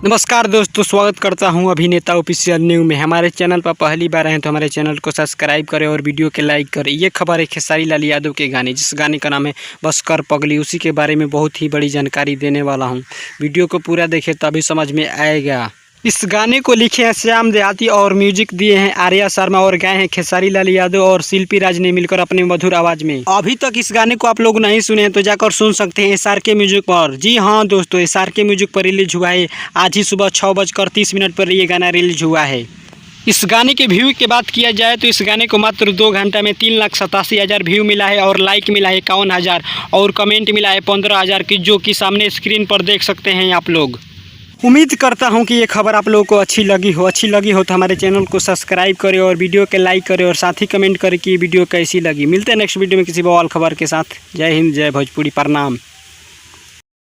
नमस्कार दोस्तों, स्वागत करता हूं अभिनेता ऑफिशियल न्यू में। हमारे चैनल पर पहली बार आए तो हमारे चैनल को सब्सक्राइब करें और वीडियो के लाइक करें। ये खबर है खेसारी लाल यादव के गाने, जिस गाने का नाम है बस कर पगली। उसी के बारे में बहुत ही बड़ी जानकारी देने वाला हूं। वीडियो को पूरा देखें तभी समझ में आएगा। इस गाने को लिखे हैं श्याम देहाती और म्यूजिक दिए हैं आर्या शर्मा और गाए हैं खेसारी लाल यादव और शिल्पी राज ने मिलकर अपने मधुर आवाज में। अभी तक इस गाने को आप लोग नहीं सुने हैं तो जाकर सुन सकते हैं SRK म्यूजिक पर। जी हाँ दोस्तों, SRK म्यूजिक पर रिलीज हुआ है। आज ही सुबह 6:30 पर ये गाना रिलीज हुआ है। इस गाने के व्यू की बात किया जाए तो इस गाने को मात्र 2 घंटा में 3,87,000 व्यू मिला है और लाइक मिला है 51,000 और कमेंट मिला है 15,000 की, जो कि सामने स्क्रीन पर देख सकते हैं आप लोग। उम्मीद करता हूं कि ये खबर आप लोगों को अच्छी लगी हो तो हमारे चैनल को सब्सक्राइब करें और वीडियो के लाइक करें और साथ ही कमेंट करें कि ये वीडियो कैसी लगी। मिलते हैं नेक्स्ट वीडियो में किसी और खबर के साथ। जय हिंद, जय भोजपुरी, प्रणाम।